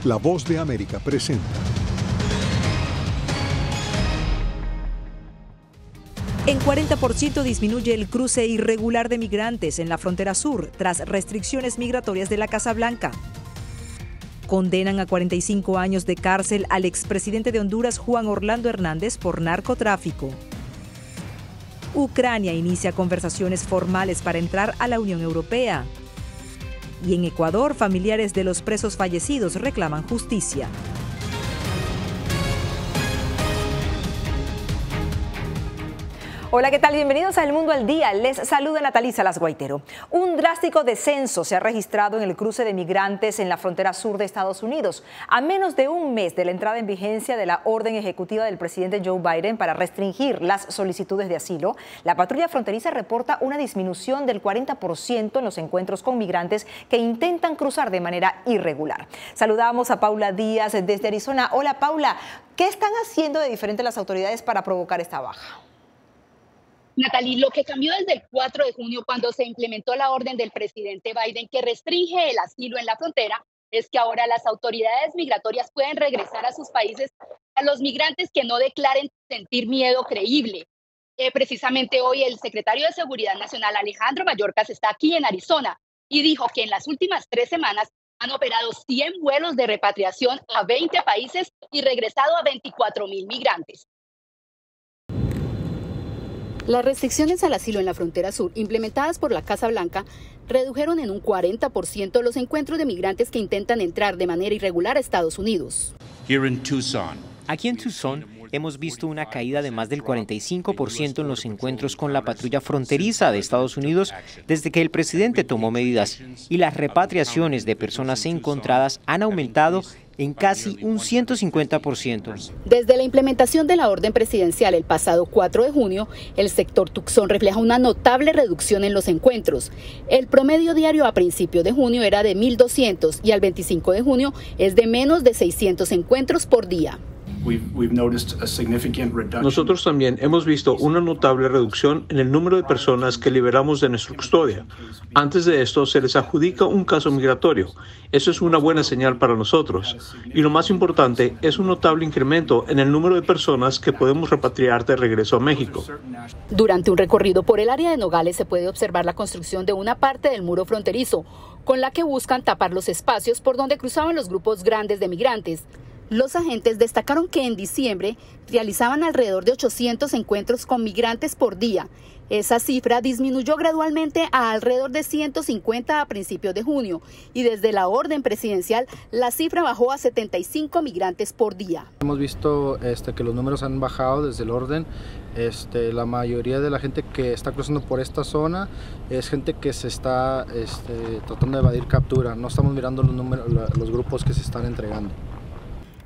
La Voz de América presenta. En 40% disminuye el cruce irregular de migrantes en la frontera sur tras restricciones migratorias de la Casa Blanca. Condenan a 45 años de cárcel al expresidente de Honduras, Juan Orlando Hernández, por narcotráfico. Ucrania inicia conversaciones formales para entrar a la Unión Europea. Y en Ecuador, familiares de los presos fallecidos reclaman justicia. Hola, ¿qué tal? Bienvenidos a El Mundo al Día. Les saluda Nataliza Las Guaitero. Un drástico descenso se ha registrado en el cruce de migrantes en la frontera sur de Estados Unidos. A menos de un mes de la entrada en vigencia de la orden ejecutiva del presidente Joe Biden para restringir las solicitudes de asilo, la patrulla fronteriza reporta una disminución del 40% en los encuentros con migrantes que intentan cruzar de manera irregular. Saludamos a Paula Díaz desde Arizona. Hola, Paula. ¿Qué están haciendo de diferente las autoridades para provocar esta baja? Natalie, lo que cambió desde el 4 de junio cuando se implementó la orden del presidente Biden que restringe el asilo en la frontera es que ahora las autoridades migratorias pueden regresar a sus países a los migrantes que no declaren sentir miedo creíble. Precisamente hoy el secretario de Seguridad Nacional, Alejandro Mayorkas, está aquí en Arizona y dijo que en las últimas 3 semanas han operado 100 vuelos de repatriación a 20 países y regresado a 24,000 migrantes. Las restricciones al asilo en la frontera sur, implementadas por la Casa Blanca, redujeron en un 40% los encuentros de migrantes que intentan entrar de manera irregular a Estados Unidos. Aquí en Tucson hemos visto una caída de más del 45% en los encuentros con la patrulla fronteriza de Estados Unidos desde que el presidente tomó medidas, y las repatriaciones de personas encontradas han aumentado en casi un 150%. Desde la implementación de la orden presidencial el pasado 4 de junio, el sector Tucson refleja una notable reducción en los encuentros. El promedio diario a principios de junio era de 1,200 y al 25 de junio es de menos de 600 encuentros por día. Nosotros también hemos visto una notable reducción en el número de personas que liberamos de nuestra custodia. Antes de esto se les adjudica un caso migratorio. Eso es una buena señal para nosotros. Y lo más importante es un notable incremento en el número de personas que podemos repatriar de regreso a México. Durante un recorrido por el área de Nogales se puede observar la construcción de una parte del muro fronterizo, con la que buscan tapar los espacios por donde cruzaban los grupos grandes de migrantes. Los agentes destacaron que en diciembre realizaban alrededor de 800 encuentros con migrantes por día. Esa cifra disminuyó gradualmente a alrededor de 150 a principios de junio y desde la orden presidencial la cifra bajó a 75 migrantes por día. Hemos visto que los números han bajado desde el orden. La mayoría de la gente que está cruzando por esta zona es gente que se está tratando de evadir captura. No estamos mirando los grupos que se están entregando.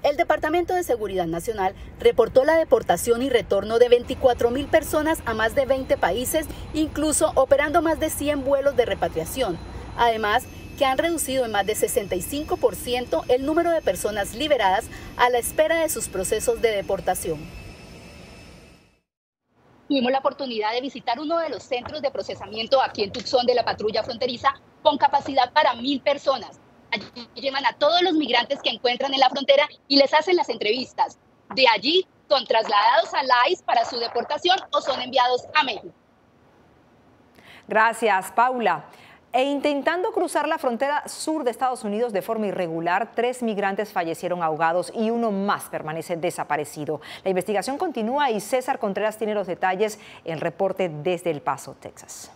El Departamento de Seguridad Nacional reportó la deportación y retorno de 24,000 personas a más de 20 países, incluso operando más de 100 vuelos de repatriación. Además, que han reducido en más de 65% el número de personas liberadas a la espera de sus procesos de deportación. Tuvimos la oportunidad de visitar uno de los centros de procesamiento aquí en Tucson de la patrulla fronteriza con capacidad para 1,000 personas. Allí llevan a todos los migrantes que encuentran en la frontera y les hacen las entrevistas. De allí son trasladados a la ICE para su deportación o son enviados a México. Gracias, Paula. Intentando cruzar la frontera sur de Estados Unidos de forma irregular, 3 migrantes fallecieron ahogados y uno más permanece desaparecido. La investigación continúa y César Contreras tiene los detalles en el reporte desde El Paso, Texas.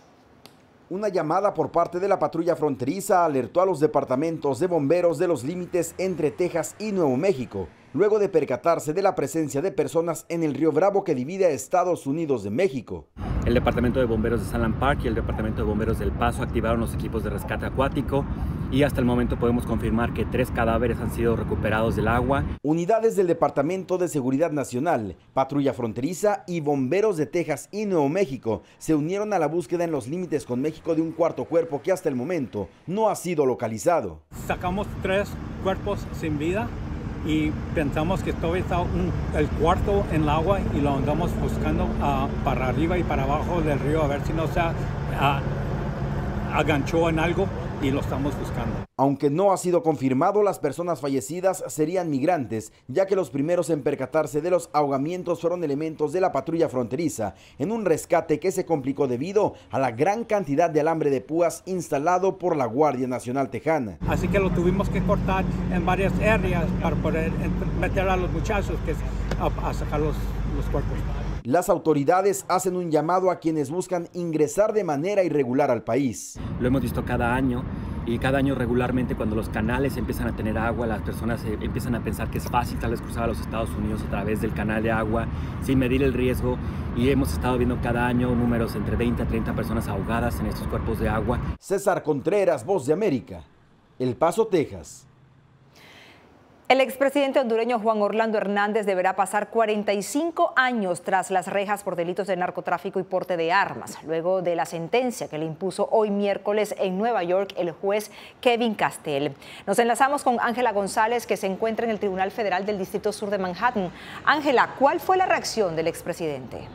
Una llamada por parte de la patrulla fronteriza alertó a los departamentos de bomberos de los límites entre Texas y Nuevo México, luego de percatarse de la presencia de personas en el río Bravo que divide a Estados Unidos de México. El Departamento de Bomberos de Sunland Park y el Departamento de Bomberos del Paso activaron los equipos de rescate acuático y hasta el momento podemos confirmar que 3 cadáveres han sido recuperados del agua. Unidades del Departamento de Seguridad Nacional, Patrulla Fronteriza y bomberos de Texas y Nuevo México se unieron a la búsqueda en los límites con México de un cuarto cuerpo que hasta el momento no ha sido localizado. Sacamos 3 cuerpos sin vida y pensamos que todavía está el cuarto en el agua y lo andamos buscando para arriba y para abajo del río a ver si no se aganchó en algo y lo estamos buscando. Aunque no ha sido confirmado, las personas fallecidas serían migrantes, ya que los primeros en percatarse de los ahogamientos fueron elementos de la patrulla fronteriza, en un rescate que se complicó debido a la gran cantidad de alambre de púas instalado por la Guardia Nacional Tejana. Así que lo tuvimos que cortar en varias áreas para poder meter a los muchachos a sacar los cuerpos. Las autoridades hacen un llamado a quienes buscan ingresar de manera irregular al país. Lo hemos visto cada año y cada año regularmente cuando los canales empiezan a tener agua, las personas empiezan a pensar que es fácil tal vez cruzar a los Estados Unidos a través del canal de agua sin medir el riesgo, y hemos estado viendo cada año números entre 20 a 30 personas ahogadas en estos cuerpos de agua. César Contreras, Voz de América, El Paso, Texas. El expresidente hondureño Juan Orlando Hernández deberá pasar 45 años tras las rejas por delitos de narcotráfico y porte de armas, luego de la sentencia que le impuso hoy miércoles en Nueva York el juez Kevin Castell. Nos enlazamos con Ángela González, que se encuentra en el Tribunal Federal del Distrito Sur de Manhattan. Ángela, ¿cuál fue la reacción del expresidente?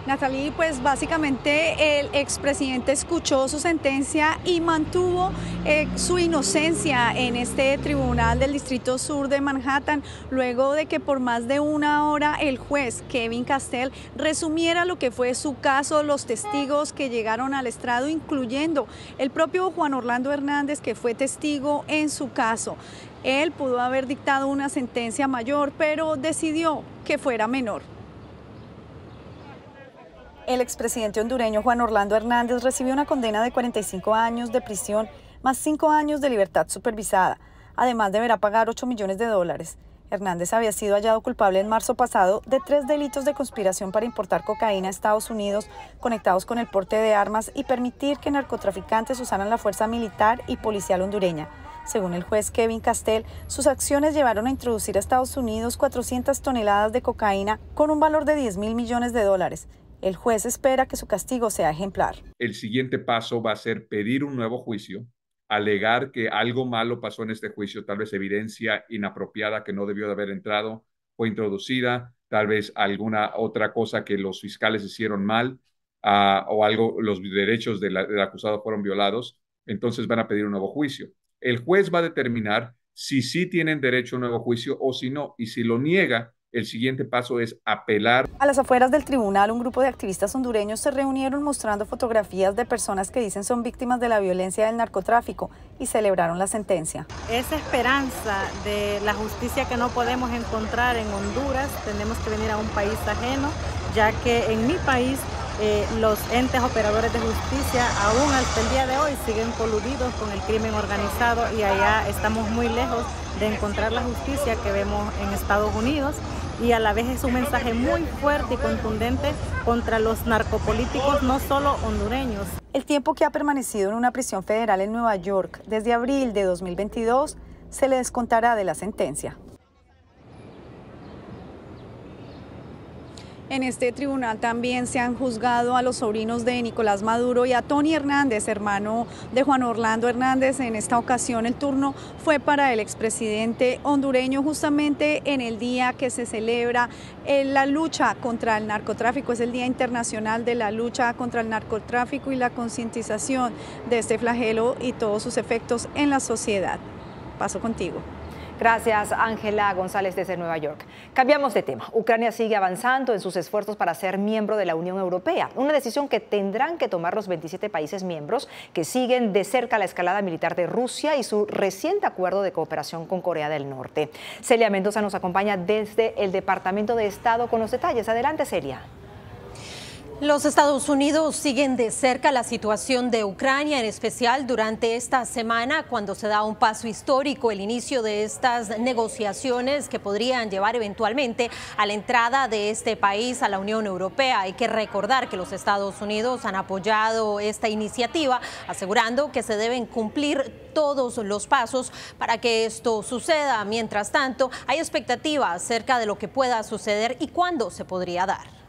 Natalie, pues básicamente el expresidente escuchó su sentencia y mantuvo su inocencia en este tribunal del Distrito Sur de Manhattan, luego de que por más de una hora el juez Kevin Castell resumiera lo que fue su caso, los testigos que llegaron al estrado, incluyendo el propio Juan Orlando Hernández, que fue testigo en su caso. Él pudo haber dictado una sentencia mayor, pero decidió que fuera menor. El expresidente hondureño Juan Orlando Hernández recibió una condena de 45 años de prisión más 5 años de libertad supervisada. Además, deberá pagar $8 millones. Hernández había sido hallado culpable en marzo pasado de 3 delitos de conspiración para importar cocaína a Estados Unidos conectados con el porte de armas y permitir que narcotraficantes usaran la fuerza militar y policial hondureña. Según el juez Kevin Castell, sus acciones llevaron a introducir a Estados Unidos 400 toneladas de cocaína con un valor de $10 millones. El juez espera que su castigo sea ejemplar. El siguiente paso va a ser pedir un nuevo juicio, alegar que algo malo pasó en este juicio, tal vez evidencia inapropiada que no debió de haber entrado, fue introducida, tal vez alguna otra cosa que los fiscales hicieron mal o algo, los derechos del acusado fueron violados, entonces van a pedir un nuevo juicio. El juez va a determinar si sí tienen derecho a un nuevo juicio o si no, y si lo niega, el siguiente paso es apelar. A las afueras del tribunal, un grupo de activistas hondureños se reunieron mostrando fotografías de personas que dicen son víctimas de la violencia del narcotráfico y celebraron la sentencia. Esa esperanza de la justicia que no podemos encontrar en Honduras, tenemos que venir a un país ajeno, ya que en mi país los entes operadores de justicia aún hasta el día de hoy siguen coludidos con el crimen organizado y allá estamos muy lejos de encontrar la justicia que vemos en Estados Unidos, y a la vez es un mensaje muy fuerte y contundente contra los narcopolíticos, no solo hondureños. El tiempo que ha permanecido en una prisión federal en Nueva York desde abril de 2022 se le descontará de la sentencia. En este tribunal también se han juzgado a los sobrinos de Nicolás Maduro y a Tony Hernández, hermano de Juan Orlando Hernández. En esta ocasión el turno fue para el expresidente hondureño, justamente en el día que se celebra la lucha contra el narcotráfico. Es el Día Internacional de la Lucha contra el Narcotráfico y la concientización de este flagelo y todos sus efectos en la sociedad. Paso contigo. Gracias, Ángela González, desde Nueva York. Cambiamos de tema. Ucrania sigue avanzando en sus esfuerzos para ser miembro de la Unión Europea, una decisión que tendrán que tomar los 27 países miembros que siguen de cerca la escalada militar de Rusia y su reciente acuerdo de cooperación con Corea del Norte. Celia Mendoza nos acompaña desde el Departamento de Estado con los detalles. Adelante, Celia. Los Estados Unidos siguen de cerca la situación de Ucrania, en especial durante esta semana, cuando se da un paso histórico, el inicio de estas negociaciones que podrían llevar eventualmente a la entrada de este país a la Unión Europea. Hay que recordar que los Estados Unidos han apoyado esta iniciativa, asegurando que se deben cumplir todos los pasos para que esto suceda. Mientras tanto, hay expectativa acerca de lo que pueda suceder y cuándo se podría dar.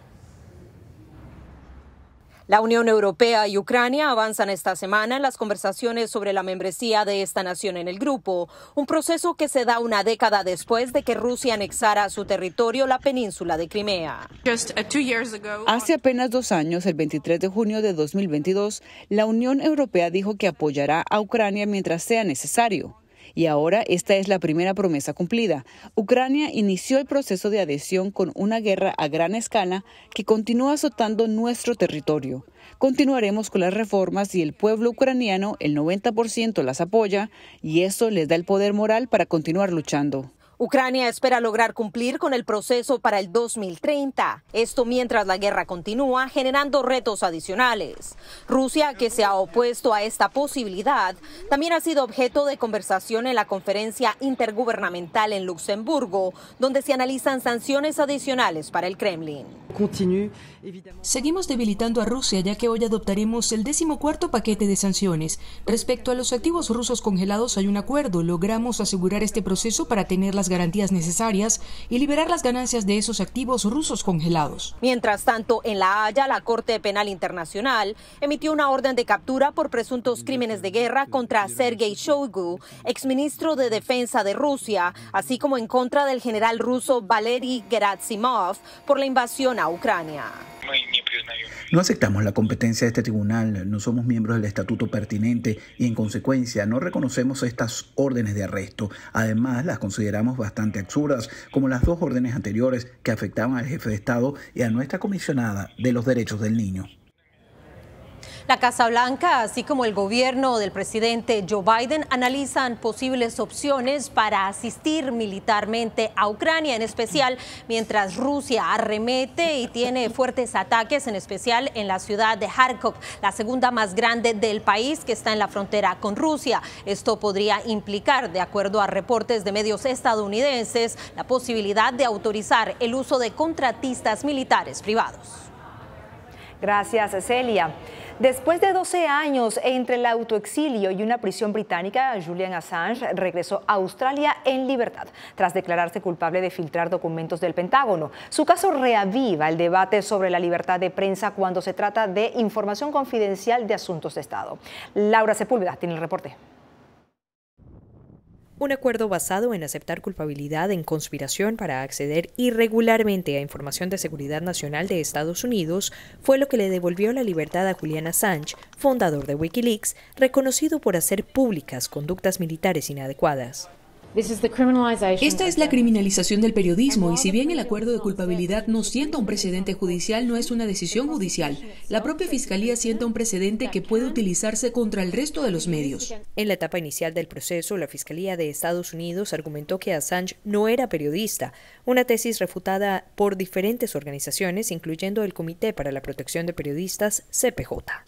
La Unión Europea y Ucrania avanzan esta semana en las conversaciones sobre la membresía de esta nación en el grupo, un proceso que se da una década después de que Rusia anexara a su territorio la península de Crimea. Hace apenas 2 años, el 23 de junio de 2022, la Unión Europea dijo que apoyará a Ucrania mientras sea necesario. Y ahora esta es la primera promesa cumplida. Ucrania inició el proceso de adhesión con una guerra a gran escala que continúa azotando nuestro territorio. Continuaremos con las reformas y el pueblo ucraniano, el 90% las apoya, y eso les da el poder moral para continuar luchando. Ucrania espera lograr cumplir con el proceso para el 2030. Esto mientras la guerra continúa generando retos adicionales. Rusia, que se ha opuesto a esta posibilidad, también ha sido objeto de conversación en la conferencia intergubernamental en Luxemburgo, donde se analizan sanciones adicionales para el Kremlin. Seguimos debilitando a Rusia, ya que hoy adoptaremos el 14º paquete de sanciones. Respecto a los activos rusos congelados hay un acuerdo. Logramos asegurar este proceso para tener las garantías necesarias y liberar las ganancias de esos activos rusos congelados. Mientras tanto, en La Haya, la Corte Penal Internacional emitió una orden de captura por presuntos crímenes de guerra contra Sergei Shoigu, exministro de Defensa de Rusia, así como en contra del general ruso Valery Gerasimov por la invasión a Ucrania. No aceptamos la competencia de este tribunal, no somos miembros del estatuto pertinente y en consecuencia no reconocemos estas órdenes de arresto. Además, las consideramos bastante absurdas, como las 2 órdenes anteriores que afectaban al jefe de Estado y a nuestra comisionada de los derechos del niño. La Casa Blanca, así como el gobierno del presidente Joe Biden, analizan posibles opciones para asistir militarmente a Ucrania, en especial mientras Rusia arremete y tiene fuertes ataques, en especial en la ciudad de Kharkov, la segunda más grande del país que está en la frontera con Rusia. Esto podría implicar, de acuerdo a reportes de medios estadounidenses, la posibilidad de autorizar el uso de contratistas militares privados. Gracias, Celia. Después de 12 años entre el autoexilio y una prisión británica, Julian Assange regresó a Australia en libertad, tras declararse culpable de filtrar documentos del Pentágono. Su caso reaviva el debate sobre la libertad de prensa cuando se trata de información confidencial de asuntos de Estado. Laura Sepúlveda tiene el reporte. Un acuerdo basado en aceptar culpabilidad en conspiración para acceder irregularmente a información de seguridad nacional de Estados Unidos fue lo que le devolvió la libertad a Julian Assange, fundador de Wikileaks, reconocido por hacer públicas conductas militares inadecuadas. Esta es la criminalización del periodismo y si bien el acuerdo de culpabilidad no sienta un precedente judicial, no es una decisión judicial. La propia Fiscalía sienta un precedente que puede utilizarse contra el resto de los medios. En la etapa inicial del proceso, la Fiscalía de Estados Unidos argumentó que Assange no era periodista, una tesis refutada por diferentes organizaciones, incluyendo el Comité para la Protección de Periodistas, CPJ.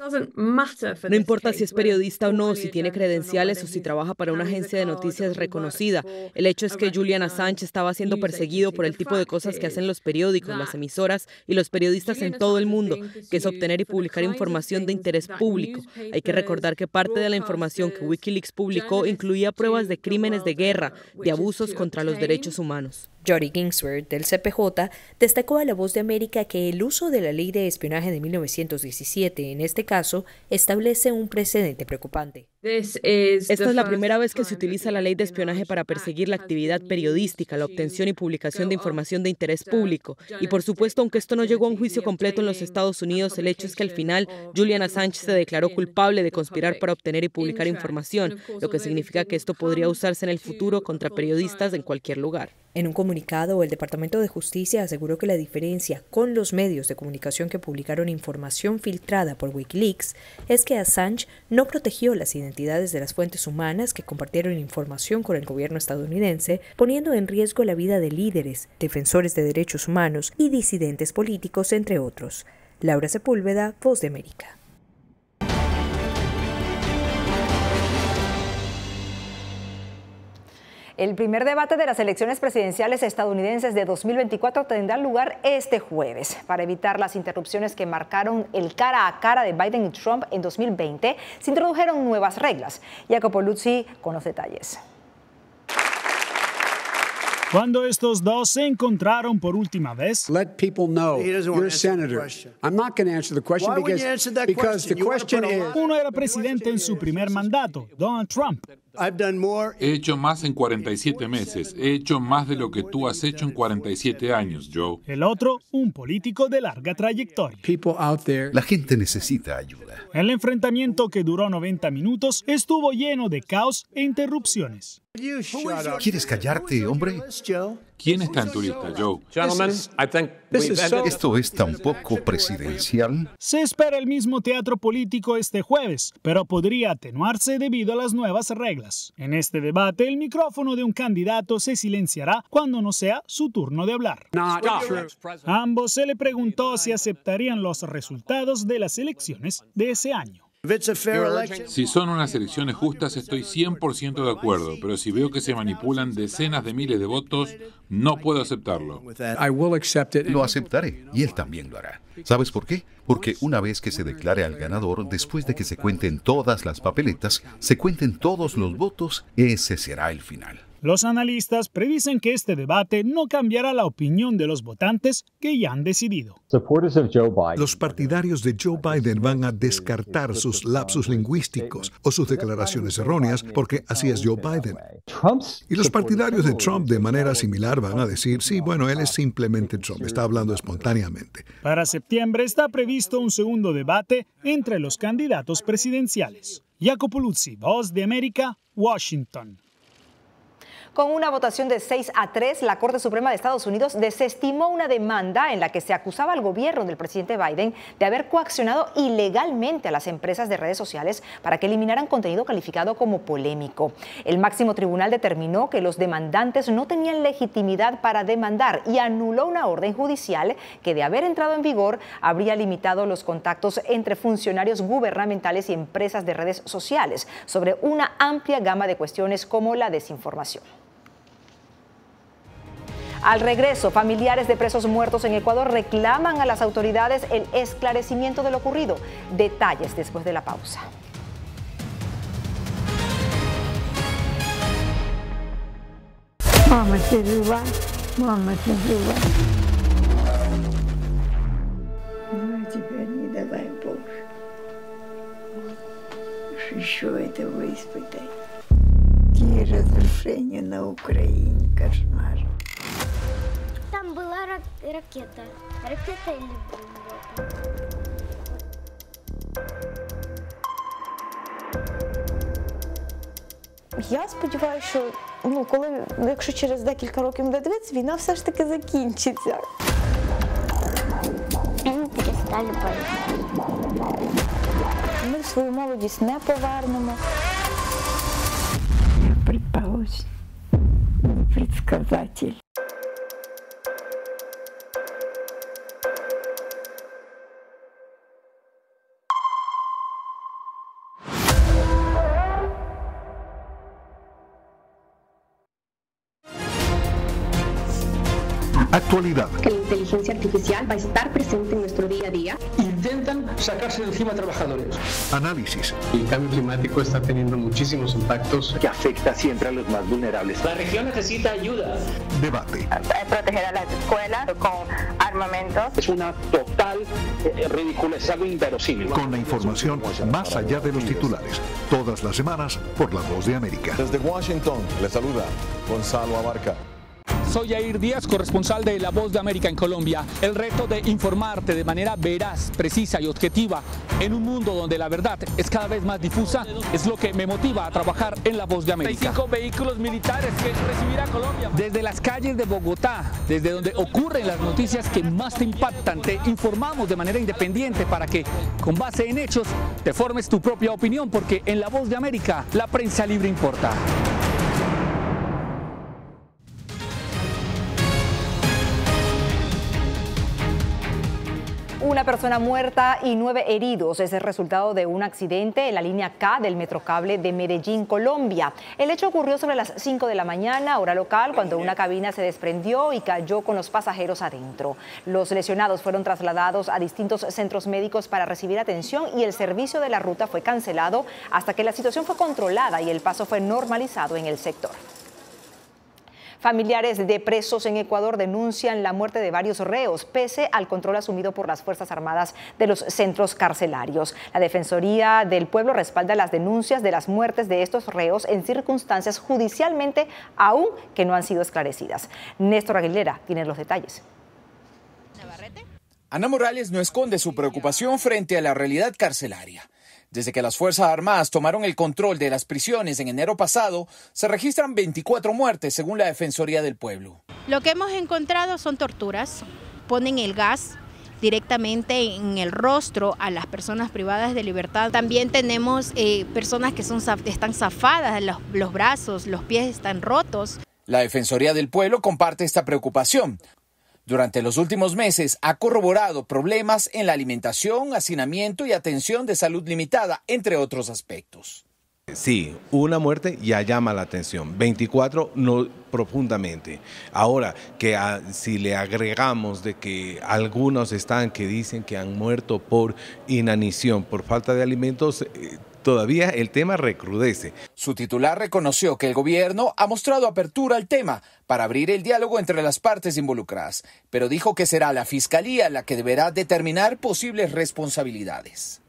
No importa si es periodista o no, si tiene credenciales o si trabaja para una agencia de noticias reconocida. El hecho es que Julian Assange estaba siendo perseguido por el tipo de cosas que hacen los periódicos, las emisoras y los periodistas en todo el mundo, que es obtener y publicar información de interés público. Hay que recordar que parte de la información que Wikileaks publicó incluía pruebas de crímenes de guerra, de abusos contra los derechos humanos. Jody Ginsburg, del CPJ, destacó a La Voz de América que el uso de la Ley de Espionaje de 1917, en este caso, establece un precedente preocupante. Esta es la primera vez que se utiliza la ley de espionaje para perseguir la actividad periodística, la obtención y publicación de información de interés público. Y por supuesto, aunque esto no llegó a un juicio completo en los Estados Unidos, el hecho es que al final Julian Assange se declaró culpable de conspirar para obtener y publicar información, lo que significa que esto podría usarse en el futuro contra periodistas en cualquier lugar. En un comunicado, el Departamento de Justicia aseguró que la diferencia con los medios de comunicación que publicaron información filtrada por Wikileaks es que Assange no protegió las identidades de las fuentes humanas que compartieron información con el gobierno estadounidense, poniendo en riesgo la vida de líderes, defensores de derechos humanos y disidentes políticos, entre otros. Laura Sepúlveda, Voz de América. El primer debate de las elecciones presidenciales estadounidenses de 2024 tendrá lugar este jueves. Para evitar las interrupciones que marcaron el cara a cara de Biden y Trump en 2020, se introdujeron nuevas reglas. Jacopo Luzzi con los detalles. Cuando estos dos se encontraron por última vez, let people know you're a senator. I'm not going to answer the question because the question is. Uno era presidente en su primer mandato, Donald Trump. He hecho más en 47 meses. He hecho más de lo que tú has hecho en 47 años, Joe. El otro, un político de larga trayectoria. La gente necesita ayuda. El enfrentamiento, que duró 90 minutos, estuvo lleno de caos e interrupciones. ¿Quieres callarte, hombre? ¿Quién está en tu lista, Joe? Esto es tan poco presidencial. Se espera el mismo teatro político este jueves, pero podría atenuarse debido a las nuevas reglas. En este debate, el micrófono de un candidato se silenciará cuando no sea su turno de hablar. A ambos se le preguntó si aceptarían los resultados de las elecciones de ese año. Si son unas elecciones justas, estoy 100% de acuerdo, pero si veo que se manipulan decenas de miles de votos, no puedo aceptarlo. Lo aceptaré, y él también lo hará. ¿Sabes por qué? Porque una vez que se declare al ganador, después de que se cuenten todas las papeletas, se cuenten todos los votos, ese será el final. Los analistas predicen que este debate no cambiará la opinión de los votantes que ya han decidido. Los partidarios de Joe Biden van a descartar sus lapsus lingüísticos o sus declaraciones erróneas porque así es Joe Biden. Y los partidarios de Trump de manera similar van a decir, sí, bueno, él es simplemente Trump, está hablando espontáneamente. Para septiembre está previsto un segundo debate entre los candidatos presidenciales. Jacopo Luzzi, Voz de América, Washington. Con una votación de 6-3, la Corte Suprema de Estados Unidos desestimó una demanda en la que se acusaba al gobierno del presidente Biden de haber coaccionado ilegalmente a las empresas de redes sociales para que eliminaran contenido calificado como polémico. El máximo tribunal determinó que los demandantes no tenían legitimidad para demandar y anuló una orden judicial que, de haber entrado en vigor, habría limitado los contactos entre funcionarios gubernamentales y empresas de redes sociales sobre una amplia gama de cuestiones como la desinformación. Al regreso, familiares de presos muertos en Ecuador reclaman a las autoridades el esclarecimiento de lo ocurrido. Detalles después de la pausa. Мама, ты жива? Мама, ты жива? Ну, теперь не давай, Боже. Еще этого испытать. Какие разрушения на Украине, кошмар. Там была ракета. Ракета или бомба? Я сподіваюся, що якщо через декілька років буде дивитися, війна все ж таки закінчиться. Ми перестали боятися. Ми свою молодість не повернемо. Я предположу, предсказатель. Actualidad. Que la inteligencia artificial va a estar presente en nuestro día a día. Intentan sacarse de encima a trabajadores. Análisis. El cambio climático está teniendo muchísimos impactos que afecta siempre a los más vulnerables. La región necesita ayuda. Debate. Proteger a las escuelas con armamentos. Es una total ridícula, es algo inverosímil. Con la información más allá de los titulares. Todas las semanas por La Voz de América. Desde Washington, le saluda Gonzalo Abarca. Soy Yair Díaz, corresponsal de La Voz de América en Colombia. El reto de informarte de manera veraz, precisa y objetiva en un mundo donde la verdad es cada vez más difusa es lo que me motiva a trabajar en La Voz de América. 5 vehículos militares que recibirá Colombia. Desde las calles de Bogotá, desde donde ocurren las noticias que más te impactan, te informamos de manera independiente para que, con base en hechos, te formes tu propia opinión, porque en La Voz de América la prensa libre importa. Una persona muerta y 9 heridos es el resultado de un accidente en la línea K del Metrocable de Medellín, Colombia. El hecho ocurrió sobre las 5 de la mañana, hora local, cuando una cabina se desprendió y cayó con los pasajeros adentro. Los lesionados fueron trasladados a distintos centros médicos para recibir atención y el servicio de la ruta fue cancelado hasta que la situación fue controlada y el paso fue normalizado en el sector. Familiares de presos en Ecuador denuncian la muerte de varios reos, pese al control asumido por las Fuerzas Armadas de los centros carcelarios. La Defensoría del Pueblo respalda las denuncias de las muertes de estos reos en circunstancias judicialmente aún que no han sido esclarecidas. Néstor Aguilera tiene los detalles. Ana Morales no esconde su preocupación frente a la realidad carcelaria. Desde que las Fuerzas Armadas tomaron el control de las prisiones en enero pasado, se registran 24 muertes según la Defensoría del Pueblo. Lo que hemos encontrado son torturas. Ponen el gas directamente en el rostro a las personas privadas de libertad. También tenemos personas que están zafadas, los brazos, los pies están rotos. La Defensoría del Pueblo comparte esta preocupación. Durante los últimos meses ha corroborado problemas en la alimentación, hacinamiento y atención de salud limitada, entre otros aspectos. Sí, una muerte ya llama la atención, 24 no profundamente. Ahora, que si le agregamos de que algunos están que dicen que han muerto por inanición, por falta de alimentos, todavía el tema recrudece. Su titular reconoció que el gobierno ha mostrado apertura al tema para abrir el diálogo entre las partes involucradas, pero dijo que será la Fiscalía la que deberá determinar posibles responsabilidades.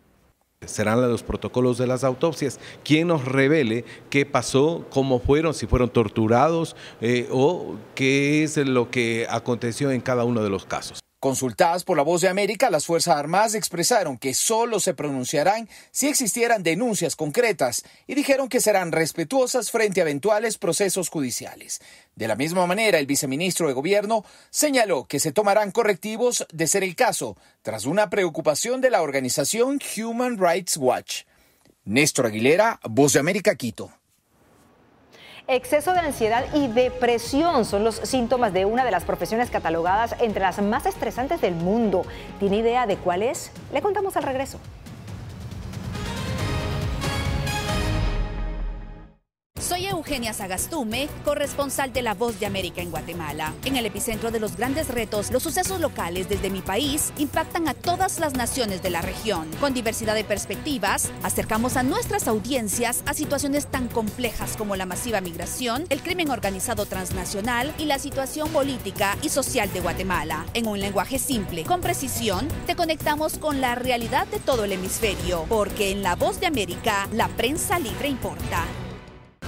Serán los protocolos de las autopsias quien nos revele qué pasó, cómo fueron, si fueron torturados o qué es lo que aconteció en cada uno de los casos. Consultadas por La Voz de América, las Fuerzas Armadas expresaron que solo se pronunciarán si existieran denuncias concretas y dijeron que serán respetuosas frente a eventuales procesos judiciales. De la misma manera, el viceministro de Gobierno señaló que se tomarán correctivos de ser el caso, tras una preocupación de la organización Human Rights Watch. Néstor Aguilera, Voz de América, Quito. Exceso de ansiedad y depresión son los síntomas de una de las profesiones catalogadas entre las más estresantes del mundo. ¿Tiene idea de cuál es? Le contamos al regreso. Soy Eugenia Sagastume, corresponsal de La Voz de América en Guatemala. En el epicentro de los grandes retos, los sucesos locales desde mi país impactan a todas las naciones de la región. Con diversidad de perspectivas, acercamos a nuestras audiencias a situaciones tan complejas como la masiva migración, el crimen organizado transnacional y la situación política y social de Guatemala. En un lenguaje simple, con precisión, te conectamos con la realidad de todo el hemisferio, porque en La Voz de América, la prensa libre importa.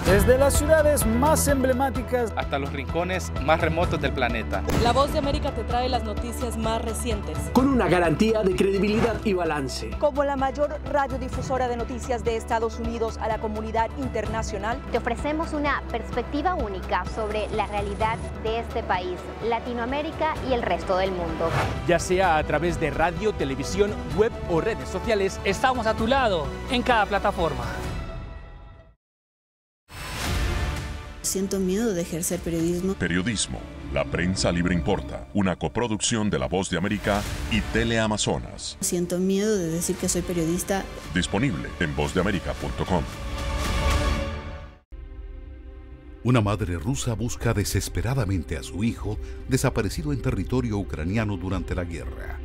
Desde las ciudades más emblemáticas hasta los rincones más remotos del planeta. La Voz de América te trae las noticias más recientes. Con una garantía de credibilidad y balance. Como la mayor radiodifusora de noticias de Estados Unidos a la comunidad internacional, te ofrecemos una perspectiva única sobre la realidad de este país, Latinoamérica y el resto del mundo. Ya sea a través de radio, televisión, web o redes sociales, estamos a tu lado en cada plataforma. Siento miedo de ejercer periodismo. Periodismo. La prensa libre importa. Una coproducción de La Voz de América y Teleamazonas. Siento miedo de decir que soy periodista. Disponible en vozdeamerica.com. Una madre rusa busca desesperadamente a su hijo desaparecido en territorio ucraniano durante la guerra.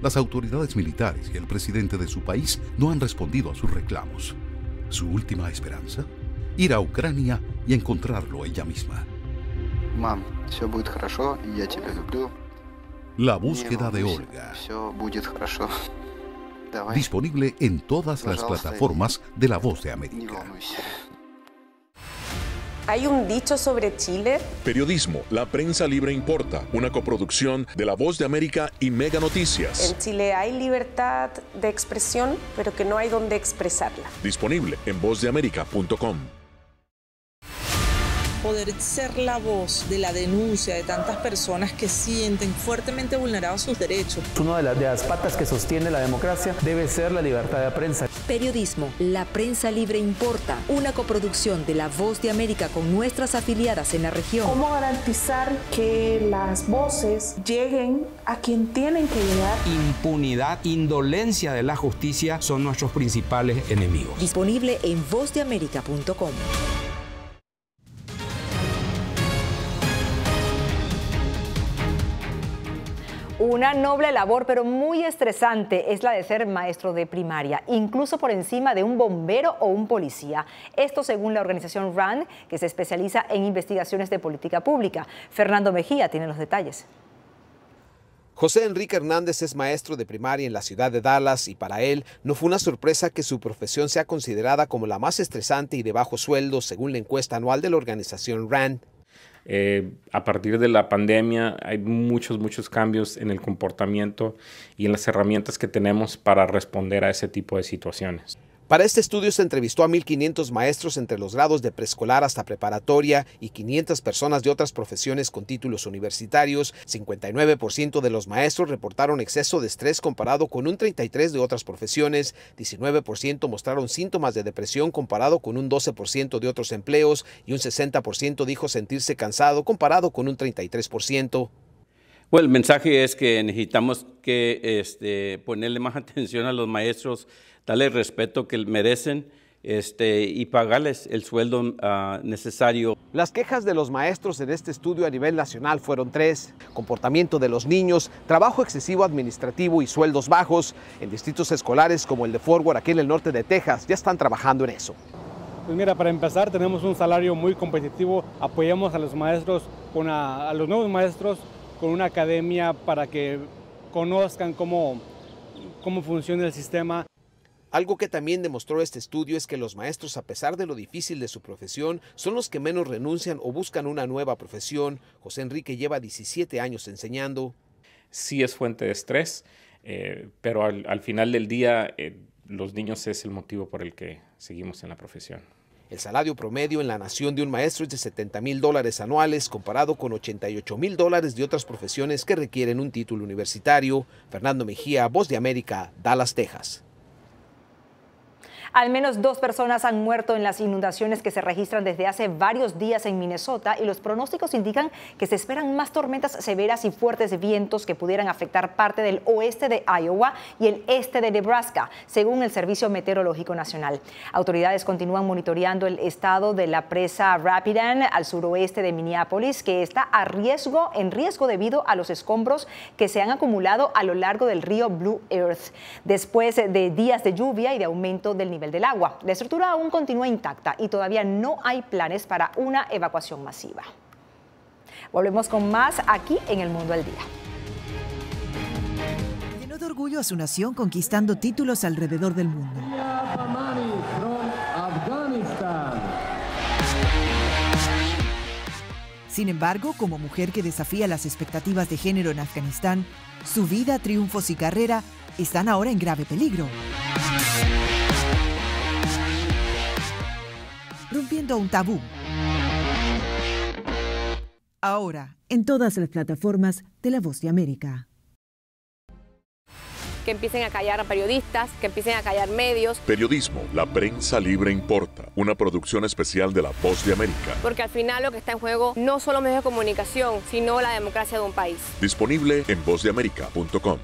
Las autoridades militares y el presidente de su país no han respondido a sus reclamos. ¿Su última esperanza? Ir a Ucrania y encontrarlo ella misma. Mam, все будет хорошо, y я тебя люблю. La búsqueda de Olga. Все будет хорошо. Disponible en todas las plataformas de La Voz de América. ¿Hay un dicho sobre Chile? Periodismo, la prensa libre importa. Una coproducción de La Voz de América y Mega Noticias. En Chile hay libertad de expresión, pero que no hay donde expresarla. Disponible en vozdeamerica.com. Poder ser la voz de la denuncia de tantas personas que sienten fuertemente vulnerados sus derechos. Una de las patas que sostiene la democracia debe ser la libertad de prensa. Periodismo, la prensa libre importa. Una coproducción de La Voz de América con nuestras afiliadas en la región. ¿Cómo garantizar que las voces lleguen a quien tienen que llegar? Impunidad, indolencia de la justicia son nuestros principales enemigos. Disponible en vozdeamerica.com. Una noble labor, pero muy estresante, es la de ser maestro de primaria, incluso por encima de un bombero o un policía. Esto según la organización RAND, que se especializa en investigaciones de política pública. Fernando Mejía tiene los detalles. José Enrique Hernández es maestro de primaria en la ciudad de Dallas y para él no fue una sorpresa que su profesión sea considerada como la más estresante y de bajo sueldo según la encuesta anual de la organización RAND. A partir de la pandemia hay muchos cambios en el comportamiento y en las herramientas que tenemos para responder a ese tipo de situaciones. Para este estudio se entrevistó a 1.500 maestros entre los grados de preescolar hasta preparatoria y 500 personas de otras profesiones con títulos universitarios. 59% de los maestros reportaron exceso de estrés comparado con un 33% de otras profesiones. 19% mostraron síntomas de depresión comparado con un 12% de otros empleos y un 60% dijo sentirse cansado comparado con un 33%. Bueno, el mensaje es que necesitamos que ponerle más atención a los maestros, darle el respeto que merecen y pagarles el sueldo necesario. Las quejas de los maestros en este estudio a nivel nacional fueron 3. Comportamiento de los niños, trabajo excesivo administrativo y sueldos bajos. En distritos escolares como el de Fort Worth, aquí en el norte de Texas, ya están trabajando en eso. Pues mira, para empezar tenemos un salario muy competitivo. Apoyamos a los maestros, a los nuevos maestros con una academia para que conozcan cómo funciona el sistema. Algo que también demostró este estudio es que los maestros, a pesar de lo difícil de su profesión, son los que menos renuncian o buscan una nueva profesión. José Enrique lleva 17 años enseñando. Sí es fuente de estrés, pero al final del día los niños es el motivo por el que seguimos en la profesión. El salario promedio en la nación de un maestro es de $70,000 anuales, comparado con $88,000 de otras profesiones que requieren un título universitario. Fernando Mejía, Voz de América, Dallas, Texas. Al menos 2 personas han muerto en las inundaciones que se registran desde hace varios días en Minnesota y los pronósticos indican que se esperan más tormentas severas y fuertes vientos que pudieran afectar parte del oeste de Iowa y el este de Nebraska, según el Servicio Meteorológico Nacional. Autoridades continúan monitoreando el estado de la presa Rapidan al suroeste de Minneapolis, que está en riesgo debido a los escombros que se han acumulado a lo largo del río Blue Earth, después de días de lluvia y de aumento del nivel del agua. La estructura aún continúa intacta y todavía no hay planes para una evacuación masiva. Volvemos con más aquí en El Mundo al Día. Llenó de orgullo a su nación conquistando títulos alrededor del mundo. Sin embargo, como mujer que desafía las expectativas de género en Afganistán, su vida, triunfos y carrera están ahora en grave peligro. Rompiendo un tabú. Ahora, en todas las plataformas de La Voz de América. Que empiecen a callar a periodistas, que empiecen a callar medios. Periodismo, la prensa libre importa. Una producción especial de La Voz de América. Porque al final lo que está en juego no solo medios de comunicación, sino la democracia de un país. Disponible en vozdeamerica.com.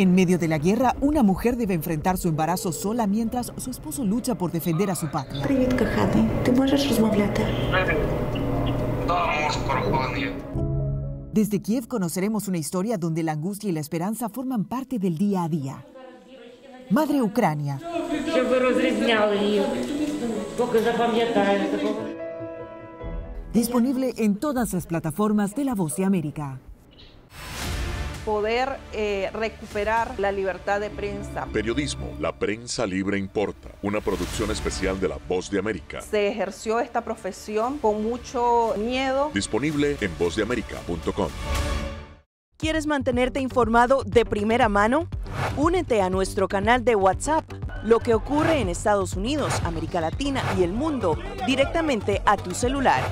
En medio de la guerra, una mujer debe enfrentar su embarazo sola mientras su esposo lucha por defender a su patria. Привіт, коханий. Ти можеш розмовляти? Desde Kiev conoceremos una historia donde la angustia y la esperanza forman parte del día a día. Madre Ucrania. Disponible en todas las plataformas de La Voz de América. Poder recuperar la libertad de prensa. Periodismo, la prensa libre importa. Una producción especial de La Voz de América. Se ejerció esta profesión con mucho miedo. Disponible en vozdeamerica.com. ¿Quieres mantenerte informado de primera mano? Únete a nuestro canal de WhatsApp. Lo que ocurre en Estados Unidos, América Latina y el mundo directamente a tu celular.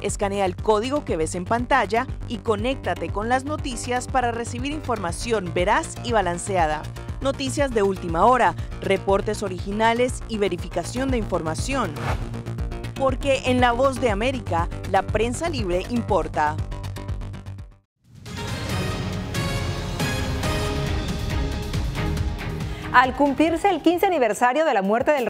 Escanea el código que ves en pantalla y conéctate con las noticias para recibir información veraz y balanceada. Noticias de última hora, reportes originales y verificación de información. Porque en La Voz de América, la prensa libre importa. Al cumplirse el 15 aniversario de la muerte del